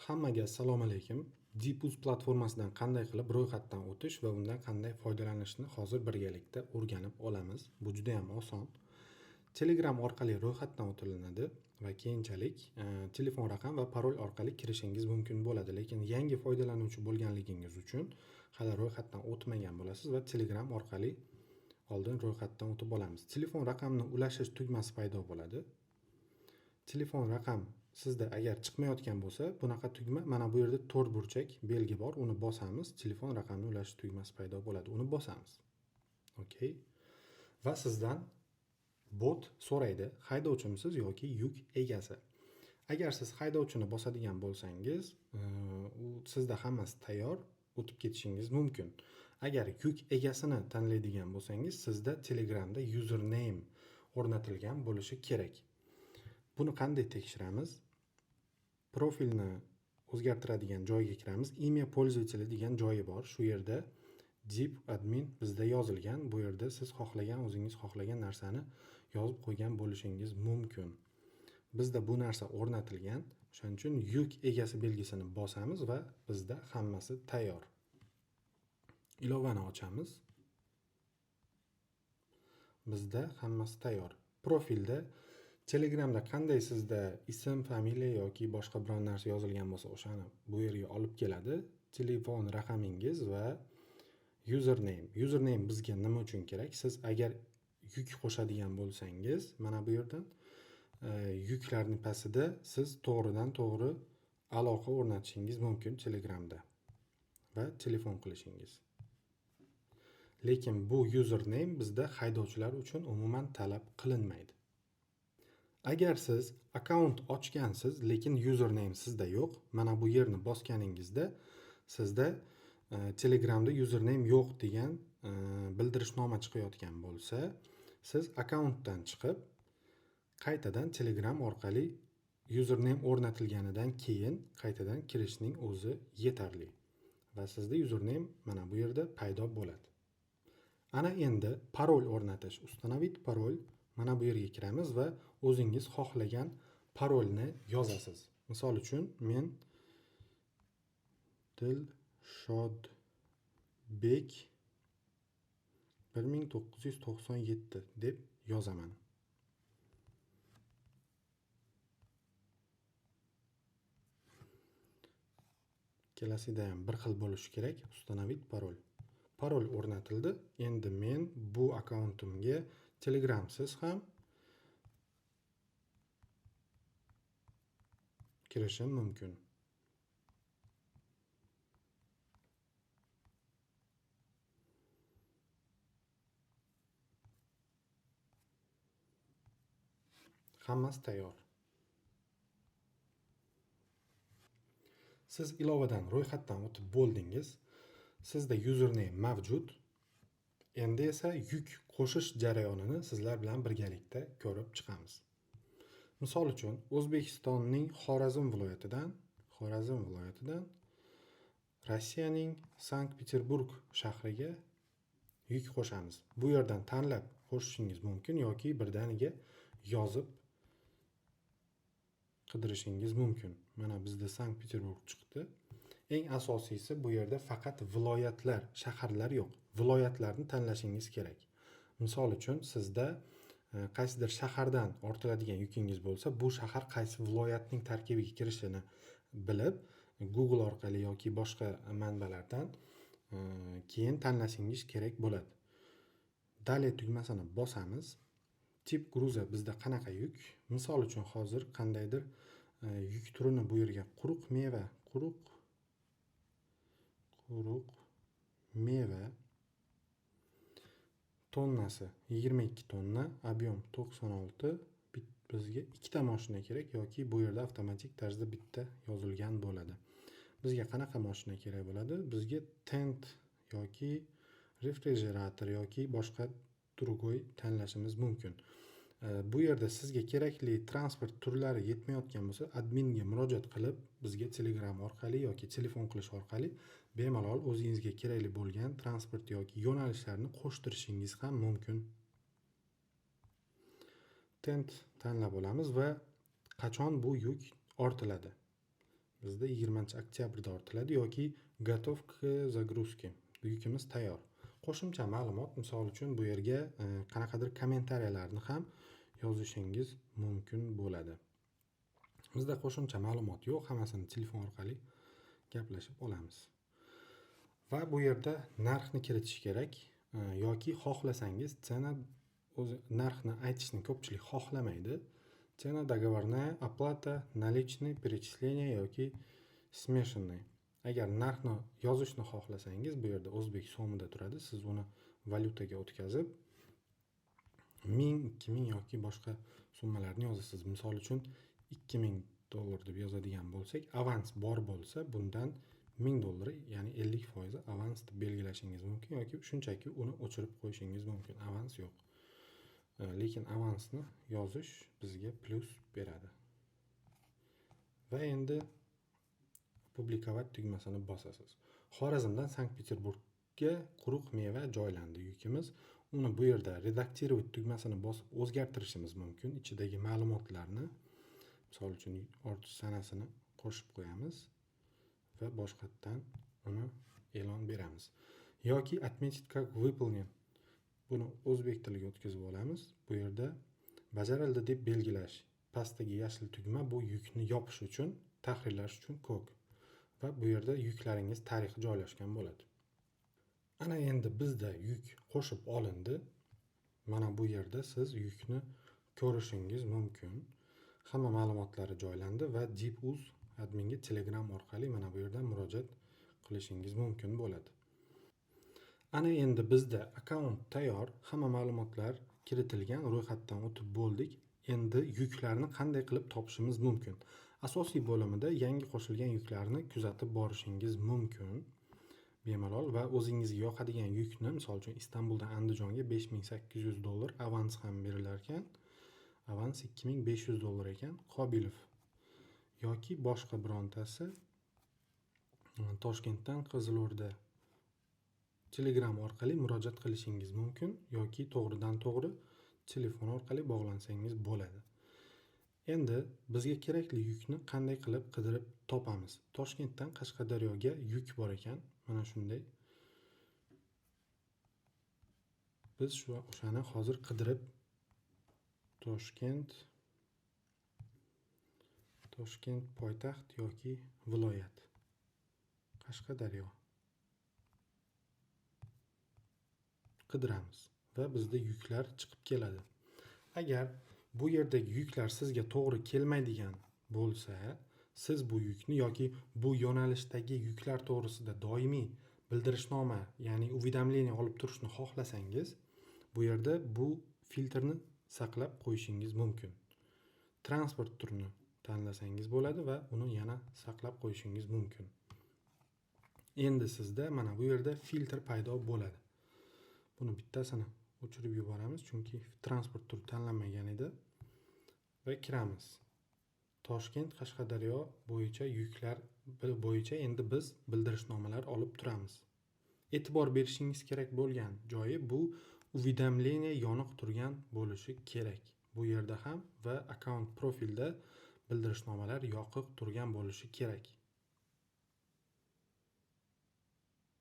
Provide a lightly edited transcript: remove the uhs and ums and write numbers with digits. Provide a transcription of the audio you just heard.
Hammaga assalomu alaykum. Dipuz platformasidan qanday qilib ro'yxatdan o'tish va undan qanday foydalanishni hozir birgalikda o'rganib olamiz. Bu juda ham oson. Telegram orqali ro'yxatdan o'tilinadi va keyinchalik telefon raqam va parol orqali kirishingiz mumkin bo'ladi. Lekin yangi foydalanuvchi bo'lganligingiz uchun hali ro'yxatdan o'tmagan bo'lasiz va Telegram orqali oldin ro'yxatdan o'tib olamiz. Telefon raqamni ulashish tugmasi paydo bo'ladi. Telefon raqam sizda agar chiqmayotgan bo'lsa, bunaqa tugma, mana bu yerda to'rt burchak belgi bor, uni bosamiz, telefon raqamini ulash tugmasi paydo bo'ladi. Uni bosamiz. Okay? Va sizdan bot so'raydi, haydovchimisiz yoki yuk egasi. Agar siz haydovchini bosadigan bo'lsangiz, u sizda hammasi tayyor, o'tib ketishingiz mumkin. Agar yuk egasini tanlaydigan bo'lsangiz, sizda Telegramda username o'rnatilgan bo'lishi kerak. Buni qanday tekshiramiz? Profilni o'zgartiradigan joyga kiramiz. Imya пользователя degan joyi bor. Shu yerda dip admin bizda yozilgan. Bu yerda siz o'zingiz xohlagan narsani yozib qo'ygan bo'lishingiz mumkin. Bizda bu narsa o'rnatilgan. O'shaning uchun yuk egasi belgisini bosamiz va bizda hammasi tayyor. Ilovani ochamiz. Bizda hammasi tayyor. Profilda Telegramda qanday sizda ism, familiya yoki boshqa biron narsa yozilgan bo'lsa, o'shani bu yerga olib keladi. Telefon raqamingiz va username. Username bizga nima uchun kerak? Siz agar yuk qo'shadigan bo'lsangiz, mana bu yerdan yuklarning pastida siz to'g'ridan to'g'ri aloqa o'rnatishingiz mumkin Telegramda va telefon qilishingiz. Lekin bu username bizda haydovchilar uchun umuman talab qilinmaydi. Agar siz akkaunt ochgansiz, lekin username sizda yo'q, mana bu yerni bosganingizda sizda Telegramda username yo'q degan bildirishnoma chiqayotgan bo'lsa, siz akkauntdan chiqib, qaytadan Telegram orqali username o'rnatilganidan keyin qaytadan kirishning o'zi yetarli. Va sizda username mana bu yerda paydo bo'ladi. Ana endi parol o'rnatish, установить parol. Mana bu yerga kiramiz va o'zingiz xohlagan parolni yozasiz. Misol uchun men Dilshodbek 1997 deb yozaman. Kelasida ham bir xil bo'lishi kerak. Установить parol. Parol o'rnatildi. Endi men bu akkauntimga Telegramsiz ham kirishim mumkin. Hammasi tayyor. Siz ilovadan ro'yxatdan o'tib bo'ldingiz. Sizda username mavjud. Endi esa yuk qo'shish jarayonini sizlar bilan birgalikda ko'rib chiqamiz. Misol uchun O'zbekistonning Xorazm viloyatidan Rossiyaning Sankt-Peterburg shahriga yuk qo'shamiz. Bu yerdan tanlab qo'shishingiz mumkin yoki birdaniga yozib qidirishingiz mumkin. Mana bizda Sankt-Peterburg chiqdi. Eng asosiysi bu yerda faqat viloyatlar, shaharlar yo'q. Viloyatlarni tanlashingiz kerak. Misol uchun sizda qaysidir shahardan ortiladigan yukingiz bo'lsa, bu shahar qaysi viloyatning tarkibiga kirishini bilib, Google orqali yoki boshqa manbalardan keyin tanlashingiz kerak bo'ladi. Dalya tugmasini bosamiz. Tip gruza bizda qanaqa yuk? Misol uchun hozir qandaydir yuk turini bu yerga quruq meva tonnasi 22 tonna, ob'yom 96, bizga ikkita mashina kerak yoki bu yerda avtomatik tarzda bitta yozilgan bo'ladi. Bizga qanaqa mashina kerak bo'ladi? Bizga tent yoki refrigerator yoki boshqa turgo'y tanlashimiz mumkin. Bu yerda sizga kerakli transport turlari yetmayotgan bo'lsa, adminga murojaat qilib, bizga Telegram orqali yoki telefon qilish orqali bemalol o'zingizga kerakli bo'lgan transport yoki yo'nalishlarni qo'shtirishingiz ham mumkin. Tent tanlab olamiz va qachon bu yuk ortiladi? bizda 20-oktyabrda ortiladi yoki готов к загрузке. Yukimiz tayyor. Qo'shimcha ma'lumot, misol uchun bu yerga qanaqadir kommentariyalarni ham yozishingiz mumkin bo'ladi. Bizda qo'shimcha ma'lumot yo'q, hammasini telefon orqali gaplashib olamiz. Va bu yerda narxni kiritish kerak yoki xohlasangiz cena o'zi narxni aytishni ko'pchilik xohlamaydi. Cena договорная, оплата, наличный, перечисление yoki смешанный. Agar narxni yozishni xohlasangiz, bu yerda o'zbek so'mida turadi. Siz uni valyutaga o'tkazib 1000, 2000 yoki boshqa summalarni yozasiz. Misol uchun $2000 deb yozadigan bo'lsak, avans bor bo'lsa, bundan $1000, ya'ni 50% avans deb belgilashingiz mumkin yoki shunchaki uni o'chirib qo'yishingiz mumkin. Avans yo'q. Lekin avansni yozish bizga plyus beradi. Va endi publikovать tugmasini bosasiz. Xorazmdan Sankt-Peterburgga quruq meva joylandi yukimiz. Uni bu yerda redaktirovat tugmasini bosib o'zgartirishimiz mumkin. Ichidagi ma'lumotlarni, misol uchun ortish sanasini qo'shib qo'yamiz va boshqatdan uni e'lon beramiz. Yoki отметить как выполнен. Buni o'zbek tiliga o'tkazib olamiz. Bu yerda bajarildi deb belgilash. Pastdagi yashil tugma bu yukni yopish uchun, tahrirlash uchun ko'k. Va bu yerda yuklaringiz tarixi joylashgan bo'ladi. Ana endi bizda yuk qo'shib olindi. Mana bu yerda siz yukni ko'rishingiz mumkin. Hamma ma'lumotlari joylandi va DeepUz adminga Telegram orqali mana bu yerdan murojaat qilishingiz mumkin bo'ladi. Ana endi bizda akkaunt tayyor, hamma ma'lumotlar kiritilgan, ro'yxatdan o'tib bo'ldik. Endi yuklarni qanday qilib topishimiz mumkin? Asosiy bo'limida yangi qo'shilgan yuklarni kuzatib borishingiz mumkin. Bemalol va o'zingizga yoqadigan yukni, misol uchun Istanbuldan Andijonga $5800 avans ham berilar ekan. Avans $2500 ekan. Qobilov yoki boshqa birontasi Toshkentdan Qizilo'rda Telegram orqali murojaat qilishingiz mumkin yoki to'g'ridan to'g'ri telefon orqali bog'lansangiz bo'ladi. Endi bizga kerakli yukni qanday qilib qidirib topamiz? Toshkentdan Qashqadaryoga yuk bor ekan. Mana shunday. Biz o'shani hozir qidirib Toshkent poytaxt yoki viloyat. Qashqadaryo qidiramiz va bizda yuklar chiqib keladi. Agar bu yerdagi yuklar sizga to'g'ri kelmaydigan bo'lsa, siz bu yukni yoki bu yo'nalishdagi yuklar to'g'risida doimiy bildirishnoma, ya'ni уведомление olib turishni xohlasangiz, bu yerda bu filtrni saqlab qo'yishingiz mumkin. Transport turini tanlasangiz bo'ladi va uni yana saqlab qo'yishingiz mumkin. Endi sizda mana bu yerda filtr paydo bo'ladi. Buni bittasini o'chirib yuboramiz, chunki transport turi tanlanmagan edi. Va kiramiz. Toshkent, Qashqadaryo bo'yicha yuklar bo'yicha endi biz bildirishnomalar olib turamiz. E'tibor berishingiz kerak bo'lgan joyi bu уведомление yoniq turgan bo'lishi kerak. Bu yerda ham va akkaunt profilda bildirishnomalar yoqiq turgan bo'lishi kerak.